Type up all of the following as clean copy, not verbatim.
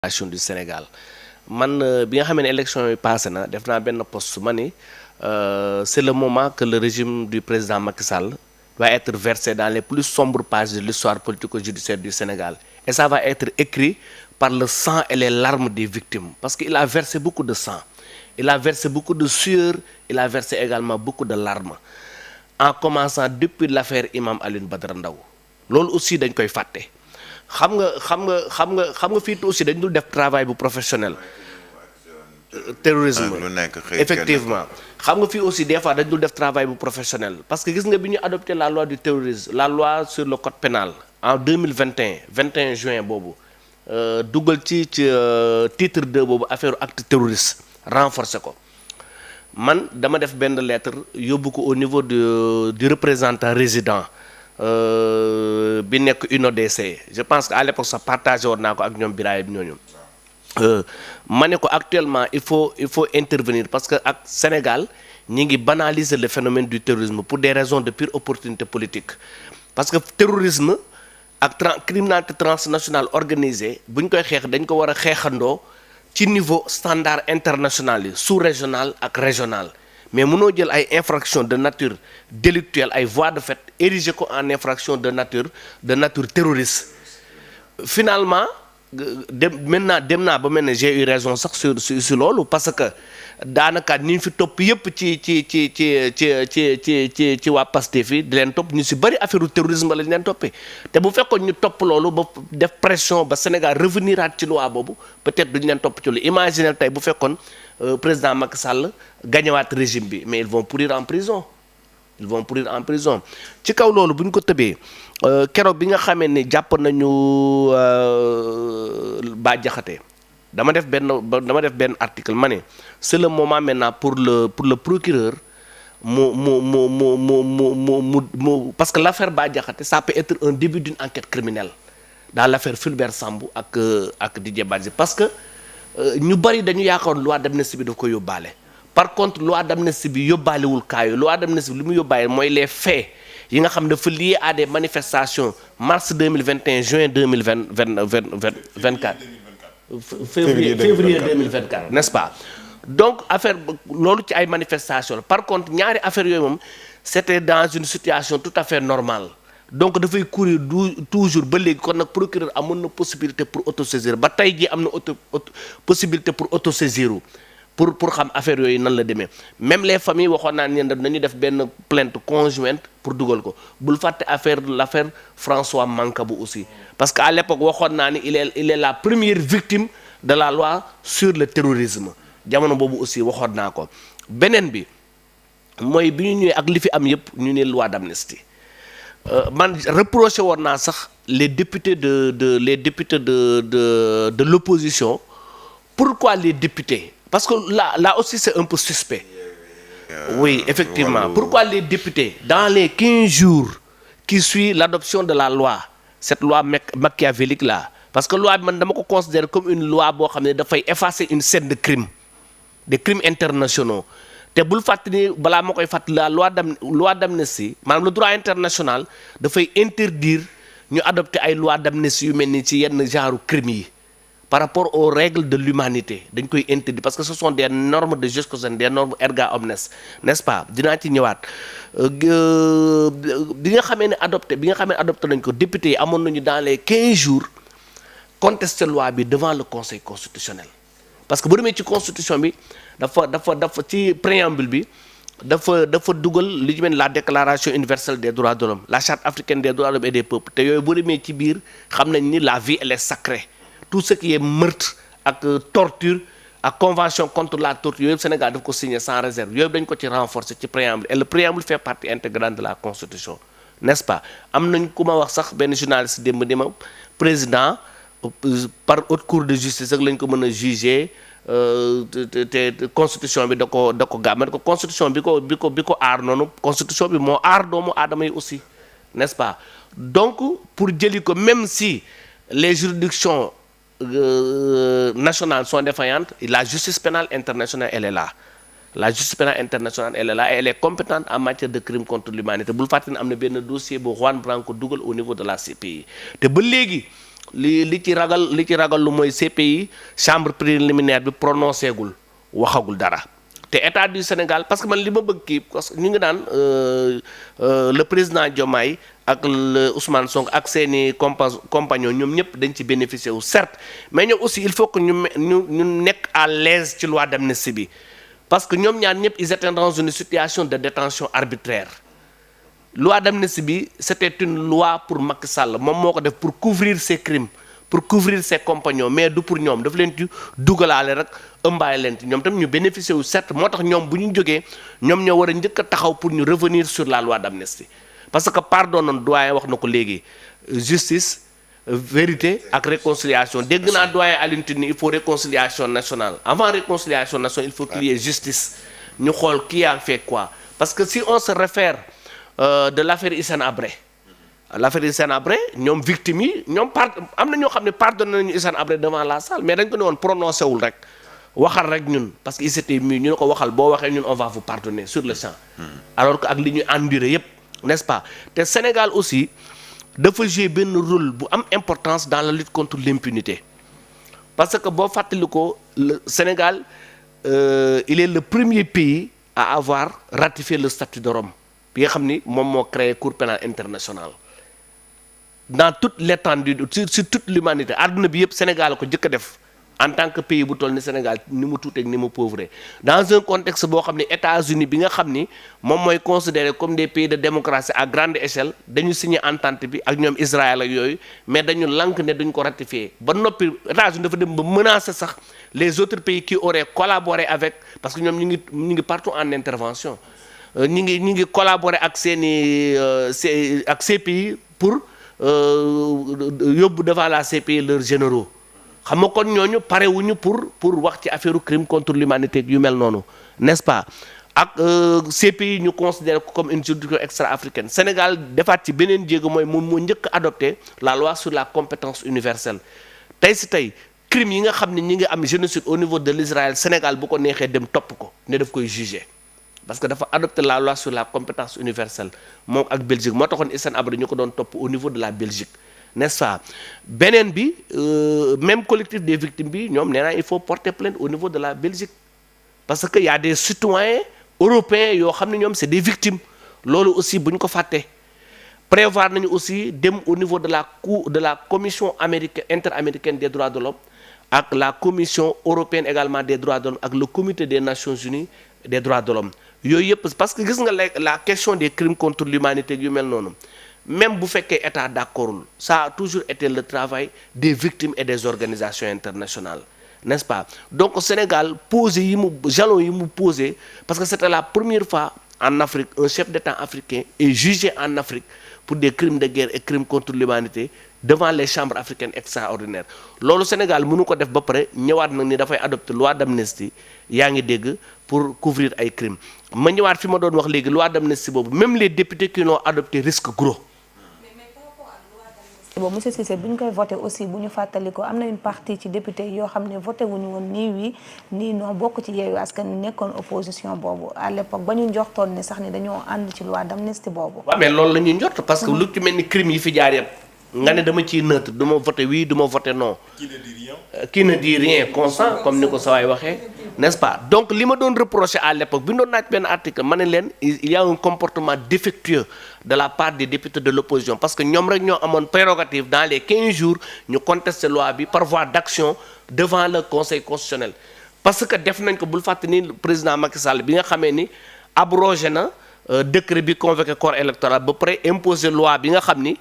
du Sénégal man bi nga xam ne élection yi passé na def naa benn poste ma ni c'est le moment que le régime du président Macky Sall doit être versé dans les plus sombres pages de l'histoire politico-judiciaire du Sénégal et ça va être écrit par le sang et les larmes des victimes parce qu'il a versé beaucoup de sang, il a versé beaucoup de sueur, il a versé également beaucoup de larmes en commençant depuis l'affaire Imam Alioune Badara Ndao loolu aussi dañ koy fàtte xam nga fii aussi dañ dul def travail bu professionnel terrorisme effectivement xam nga fii aussi des fois dañ dul def travail bu professionnel parce que gis nga bi ñu adopté la loi du terrorisme la loi sur le code pénal en 21 juin boobu dugal ci titre 2 boobu affaire acte terroriste renforcer ko man dama def benn lettre yóbbu ko au niveau du représentant résident bi nekk UNODC je pense que à l'époque sax partagé woon naa ko ak ñoom Birahim ñooñu ma ne ko actuellement il faut intervenir parce que ak Sénégal ñi ngi banaliser le phénomène du terrorisme pour des raisons de pure opportunité politique parce que terrorisme ak criminalité transnationale organisée bu ñu koy xeex dañ ko war a xeexandoo ci niveau standard international yi sous-régional ak régional mais mënoo jël ay infraction de nature délictuelle ay voies de fait érigé ko en infraction de nature terroriste finalement dem naa ba mel ne j'ai eu raison sax sur loolu parce que daanaka ni ñu fi topp yëpp ci waa Pastef yi di leen topp ñu si bëri affaire terrorisme lañ leen toppee te bu fekkoon ñu topp loolu ba def pression ba Sénégal reveniraat ci loi boobu peut-être duñu leen topp ci lu imaginer tey bu fekkoon président Macky Sall gañewaat régime bi mais ils vont pourrir en prison ci kaw loolu bu ñu ko tëbee keroog bi nga xamee ni jàpp nañu Bah Diakhaté dama def benn article ma ne c'est le moment maintenant pour le procureur mu parce que l'affaire Bah Diakhaté ça peut être un début d'une enquête criminelle dans l'affaire Fulbert Sambou ak Didier Badji parce que ñu bari dañu yaakaar loi d'amnistie bi daf ko yóbbaale par contre loi d'amnistie bi yóbbaalewul kaayu loi d'amnistie bi li mu yóbbaale mooy les faits yi nga xam dafa lié à des manifestations mars 2021 juin 2024 février 2024 n'est-ce pas donc affaire loolu ci ay manifestations par contre ñaari affaires yooyu moom c'était dans une situation tout à fait normale donc dafay courir toujours ba léegi kon nag procureur amoon na possibilité pour autosaisir ba tey jii am na possibilité pour autosaisir pour xam affaire yooyu nan la demee même les familles waxoon naa ne nañu def benn plainte conjointe pour dugal ko bul fàtte l'affaire François Mancabou aussi parce que à l'époque waxoon naa ni il est la première victime de la loi sur le terrorisme jamono boobu aussi waxoon naa ko beneen bi mooy bi ñu ñëwee ak li fi am yëpp ñu ne loi d'amnistie man reproché woon naa sax les députés de l'opposition pourquoi les députés parce que là aussi c'est un peu suspect oui effectivement pourquoi les députés dans les 15 jours qui suivent l'adoption de la loi cette loi machiavélique là parce que loi bi man dama ko considérer comme une loi boo xam ne dafay effacer une scène de crime des crimes internationaux te bul fàttali balaa ma koy fàttali la loi d'amnistie maanaam le droit international dafay interdire ñu adopter ay loi d'amnistie yu mel ni ci yenn genre crimes yi par rapport aux règles de l'humanité dañ koy interdire parce que ce sont des normes de jus cosen des normes erga omnes n'est-ce pas dinaa ci ñëwaat bi nga xamee ne adopté nañ ko député yi amoon nañu dans les 15 jours contester loi bi devant le conseil constitutionnel parce que bu demee ci constitution bi dafa ci préambule bi dafa dugal li ñu mel la déclaration universelle des droits de l'homme la charte africaine des droits de l'homme et des peuples te yooyu bu demee ci biir xam nañ ni la vie elle est sacrée tout ce qui est meurtre ak torture ak convention contre la torture yooyu Sénégal daf ko signer sans réserve yooyu dañ ko ci renforcer ci préambule et le préambule fait partie intégrante de la constitution n'est-ce pas am nañ ku ma wax sax benn journaliste démb ni ma président par haute cour de justice ak lañ ko mën a juger te constitution bi da ko gàmmet ko constitution bi ko aar noonu constitution bi moo aar doomu aadama yi aussi n'est-ce pas donc pour jëli ko même si les juridictions nationales sont défaillantes la justice pénale internationale elle est là la justice pénale internationale elle est là et elle est compétente en matière de crimes contre l'humanité bul fàtte ne am na benn dossier bu Juan Branco dugal au niveau de la CPI te ba léegi li ci ragal lu mooy CPI chambre préliminaire bi prononcé gul waxagul dara te état du Sénégal parce que man li ma bëgg kii parce que ñu ngi naan le président Diomaye ak le Ousmane Sonko ak seeni compagnon ñoom ñëpp dañ ci bénéficier wu certes mais ñoom aussi il faut que ñu nekk à l'aise ci loi d'amnistie bi parce que ñoom ñaar ñëpp ils étaient dans une situation de détention arbitraire loi d'amnistie bi c'était une loi pour Macky Sall moom moo ko def pour couvrir ses crimes pour couvrir ses compagnons mais du pour ñoom daf leen ci dugalaale rek ëmbaale leen ci ñoom tam ñu bénéficier wu certes moo tax ñoom bu ñu jógee ñoom ñoo war a njëkk a taxaw pour ñu revenir sur la loi d'amnistie parce que pardon noonu doyen wax na ko léegi justice vérité ak réconciliation dégg naa doyen Alioune Tine il faut réconciliation nationale avant réconciliation nationale il faut qu'il y ait justice ñu xool qui a fait quoi parce que si on se réfère de l'affaire Hissène Habré l'affaire Hissène Habré ñoom victimes yi ñoom am na ñoo xam ne pardonné nañu Hissène Habré devant la salle mais dañ ko ne woon prononcé wul rek waxal rek ñun parce que il s'était mis ñu ne ko waxal boo waxee ñun on va vous pardonner sur le champ alors que ak li ñuy enduré yépp n'est-ce pas te Sénégal aussi dafa jouer benn rôle bu am importance dans la lutte contre l'impunité parce que boo fàttali ko le Sénégal il est le premier pays à avoir ratifié le statut de Rome bi nga xam ni moom moo créé Cour pénale internationale dans toute l'étendue sur toute l'humanité àdduna bi yëpp Sénégal ko jëkk a def en tant que pays bu toll ni Sénégal ni mu tuuteeg ni mu pauvre dans un contexte boo xam ne États-Unis bi nga xam ni moom mooy considéré comme des pays de démocratie à grande échelle dañu signé entente bi ak ñoom Israël ak yooyu mais dañu lank ne duñ ko ratifié ba noppi États-Unis dafa dem ba menacer sax les autres pays qui auraient collaboré avec parce que ñoom ñu ngi partout en intervention ñu ngi collaborer ak seeni ak CPI pour yóbbu devant la CPI leurs généraux xam nga kon ñooñu parewuñu pour wax ci affaire crime contre l'humanité yu mel noonu n'est-ce pas ak CPI ñu considère ko comme une juridiction extra-africaine Sénégal defaat ci beneen jéego mooy moom moo njëkk adopté la loi sur la compétence universelle tey si tey crime yi nga xam ne ñi ngi am génocide au niveau de l'Israël Sénégal bu ko neexee dem topp ko ne daf koy juger parce que dafa adopté la loi sur la compétence universelle moom ak Belgique moo taxoon Hissène Habré ñu ko doon topp au niveau de la Belgique n'est-ce pas beneen bi même collectif des victimes bi ñoom nee naa il faut porter plainte au niveau de la Belgique parce que y a des citoyens européens yoo xam ne ñoom c'est des victimes loolu aussi bu ñu ko fàttee prévoir nañu aussi dem au niveau de la commission interaméricaine des droits de l'homme ak la commission européenne également des droits de l'homme ak le comité des Nations Unies des droits de l'homme yooyu yëpp parce que gis nga la question des crimes contre l'humanité yu mel noonu même bu fekkee état d'accordul ça a toujours été le travail des victimes et des organisations internationales n'est-ce pas donc au Sénégal jalon yi mu posé parce que c'était la première fois en Afrique un chef d'État africain est jugé en Afrique pour des crimes de guerre et crimes contre l'humanité devant les chambres africaines extraordinaires loolu Sénégal mënu ko def ba pare ñëwaat nag ni dafay adopter loi d'amnistie yaa ngi dégg pour couvrir ay crimes ma ñëwaat fi ma doon wax léegi loi d'amnistie boobu même les députés qui l'ont adopté risquent gros. bon monsieur Cissé bu ñu koy voté aussi bu ñu fàttali ko am na une partie ci député yoo xam ne voté wuñu woon nii oui nii non bokk ci Yewwi Askan Wi nekkoon opposition boobu à l'époque ba ñu njortoon ne sax ni dañoo ànd ci loi d'amnistie boobu. waaw mais loolu la ñuy njort parce que lu ci mel ni crime yi fi jaar yëpp nga ne dama ciy neutre du ma voté oui du ma voté non. qui ne dit rien consent comme ni ko sawaay waxee n'est-ce pas donc li ma doon reprocher à l'époque bi ñu doon naaj benn article ma ne leen il y a un comportement défectueux de la part des députés de l'opposition parce que ñoom rek ñoo amoon prérogative dans les 15 jours ñu contester loi bi par voie d'action devant le conseil constitutionnel parce que def nañ ko bul fàtte ni président Macky Sall bi nga xamee ni abrogé na décret bi convoqué corps électoral ba pare imposer loi bi nga xam ni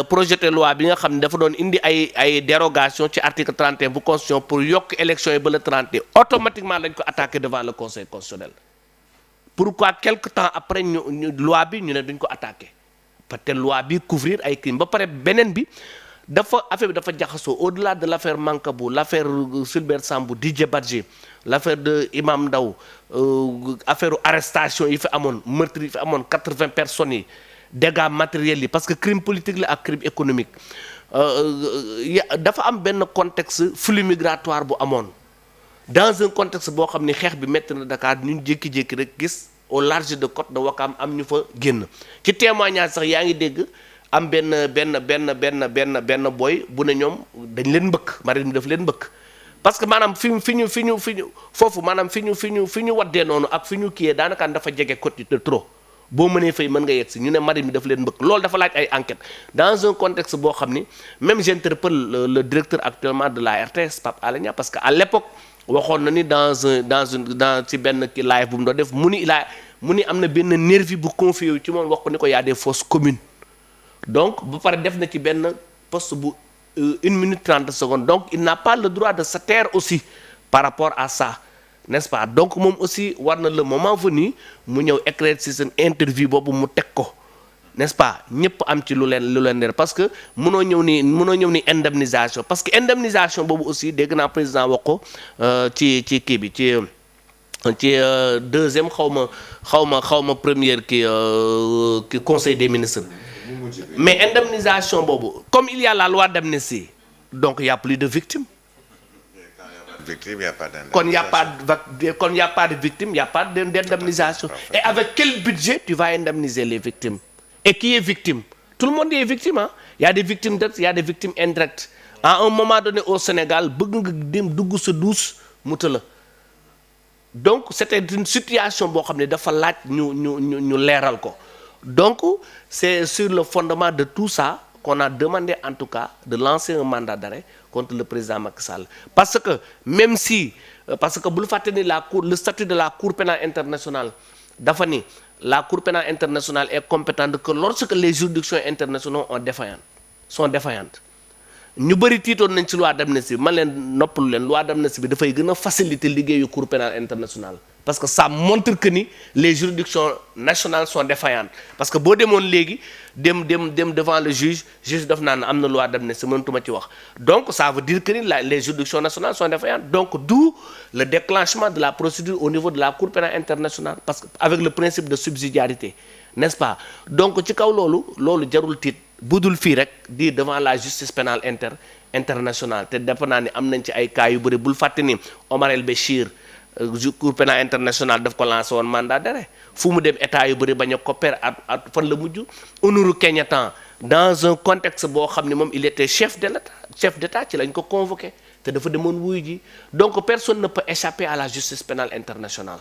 projeté loi bi nga xam ni dafa doon indi ay dérogation ci article 31 bu constitution pour yokk élection yi ba le 31 automatiquement lañ ko attaqué devant le conseil constitutionnel pourquoi quelque temps après ñu loi bi ñu ne duñ ko attaqué peut-être loi bi couvrir ay crimes ba pare beneen bi dafa affaire bi dafa jaxasoo au-delà de l'affaire Mancabou l'affaire Fulbert Sambou Didier Badji l'affaire de Imam Ndao affaire arrestation yi fi amoon meurtre yi fi amoon 80 personnes yi dégâts matériels yi parce que crime politique la ak crime économique dafa am benn contexte flux migratoire bu amoon dans un contexte boo xam ni xeex bi métti na Dakar ñu jékki-jékki rek gis au large de côte de Ouakam am ñu fa génn ci témoignage sax yaa ngi dégg am benn boy bu ne ñoom dañ leen mbëkk marine bi daf leen mbëkk parce que maanaam fi ñu foofu maanaam fi ñu waddee noonu ak fi ñu kiyee daanaka dafa jege côté de trop boo mënee fay mën nga yegg si ñu ne marine bi daf leen mbëkk loolu dafa laaj ay enquête dans un contexte boo xam ni même j'interpelle le directeur actuellement de la RTS Pape Alé Niang parce que à l'époque waxoon na ni dans ci benn ki live bu mu doon def mu ni am na benn nervi bu confié wu ci moom wax ko ni ko y a des fausses communes donc bu pare def na ci benn poste bu 1 minute 30 secondes donc il n'a pas le droit de se taire aussi par rapport à ça n'est-ce pas donc moom aussi war na le moment venu mu ñëw éclaircir ci seen interview boobu mu teg ko n'est-ce pas ñëpp am ci lu leen leer parce que mënoo ñëw ni indemnisation parce que indemnisation boobu aussi dégg naa président wax ko ci kii bi ci deuxième xaw ma première ki conseil des ministres mais indemnisation boobu comme il y a la loi d'amnistie donc il y a plus de victimes. Quand il n'y a pas de victimes, il n'y a pas d'indemnisation. Et avec quel budget tu vas indemniser les victimes? Et qui est victime? Tout le monde est victime. Hein? Il y a des victimes directes, il y a des victimes indirectes. À un moment donné au Sénégal, donc c'était une situation boo xam ne dafa laaj ñu leeral ko. Donc c'est sur le fondement de tout ça qu'on a demandé en tout cas de lancer un mandat d'arrêt contre le président Macky Sall parce que même si parce que bul fàtte ni le statut de la Cour pénale internationale dafa ni la Cour pénale internationale est compétente que lorsque les juridictions internationales sont défaillantes ñu bëri tiitoon nañ ci loi d'amnistie man leen noppalu leen loi d'amnistie bi dafay gën a faciliter liggéeyu Cour pénale internationale parce que ça montre que ni les juridictions nationales sont défaillantes parce que boo demoon léegi dem devant le juge daf naan am na loi d'amnistie mënatuma ci wax donc ça veut dire que ni les juridictions nationales sont défaillantes donc d'où le déclenchement de la procédure au niveau de la Cour pénale internationale parce que avec le principe de subsidiarité n'est-ce pas donc ci kaw loolu jarul tiit budul fii rek di devant la justice pénale internationale te defe naa ni am nañ ci ay cas yu bëri bul fàtte ni Omar El Béchir Cour pénale internationale daf ko lancé woon mandat d'arrêt fu mu dem état yu bëri bañ a coopérer at fan la mujj Uhuru Kenyatta dans un contexte boo xam ne moom il était chef d'état ci lañ ko convoqué te dafa demoon wuyu ji donc personne ne peut échapper à la justice pénale internationale.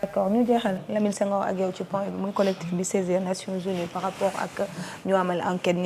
D'accord ñu jeexal Lamine Senghor ak yow ci point bi muy collectif bi 16 Nations Unies par rapport ak ñu amal enquête